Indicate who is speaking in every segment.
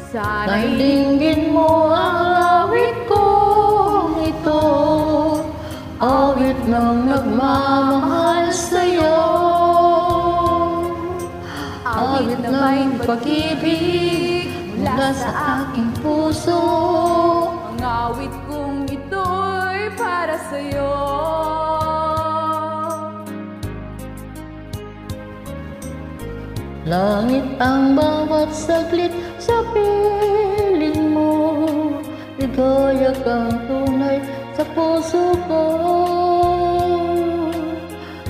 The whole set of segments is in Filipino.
Speaker 1: Sana'y dinggin mo ang awit kong ito, awit ng nagmamahal sa'yo, awit na may pag-ibig mula sa aking puso.
Speaker 2: Ang awit kong ito'y para sa'yo.
Speaker 1: Langit ang bawat saglit sa piling mo, ligaya kang tunay sa puso ko.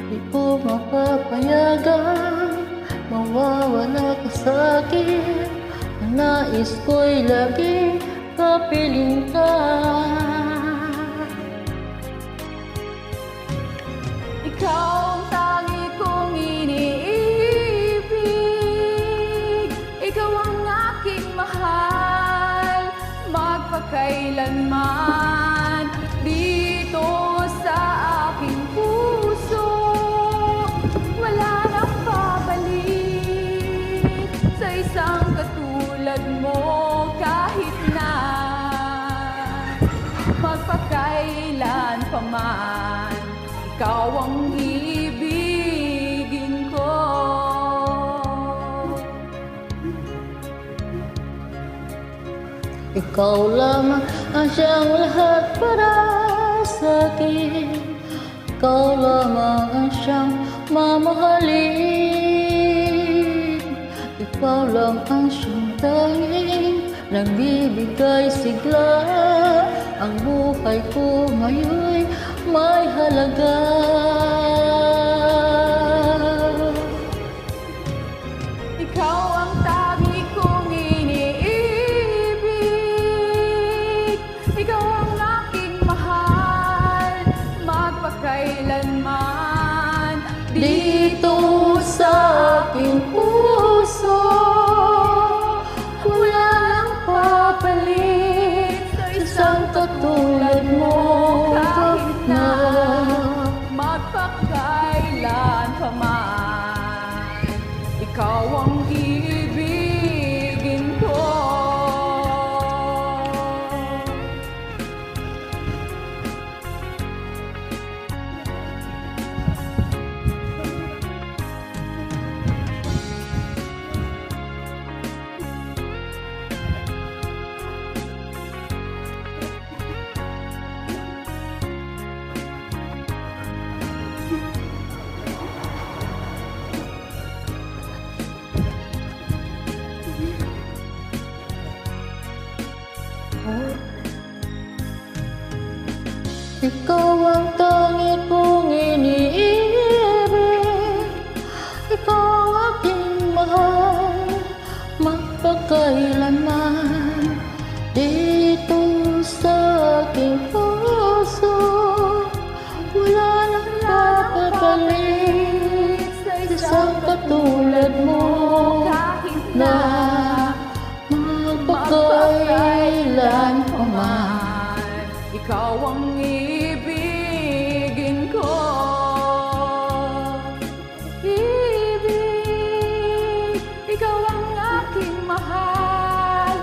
Speaker 1: Di ko mapapayagan mawawala ka sa'kin, ang nais ko'y laging kapiling ka.
Speaker 2: Ikaw ang tangi kong iniibig, ikaw ang aking mahal, magpakailanman dito sa aking puso. Wala nang babalik sa isang katulad mo, kahit na magpakailan pa man. Ikaw ang ibigin ko.
Speaker 1: Ikaw lamang ang siyang lahat para sa akin, ikaw lamang ang siyang mamahalin, ikaw lang ang siyang tanging nagbibigay sigla. Ang buhay ko ngayon'y may halaga.
Speaker 2: Ikaw ang tangi kong iniibig, ikaw ang aking mahal, magpakailanman
Speaker 1: Dito sa aking puso, wala nang papalit sa isang katulad mo, kahit na
Speaker 2: magpakailan pa man. Ikaw ang ibigin ko.
Speaker 1: Ikaw ang tangi kong iniibig, ikaw ang aking mahal, magpakailanman. Dito sa aking puso, wala nang papapalit sa isang katulad mo,
Speaker 2: Kahit
Speaker 1: na
Speaker 2: na
Speaker 1: magpakailan pa man.
Speaker 2: ikaw ang ibigin ko. Ibig, ikaw ang aking mahal,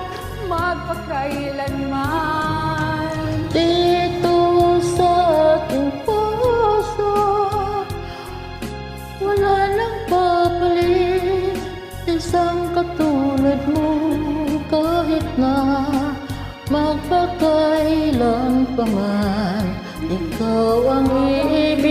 Speaker 2: magpakailanman.
Speaker 1: Dito sa aking puso, wala nang papalit isang katulad mo, kahit na magpakailan pa man. Ikaw ang ibig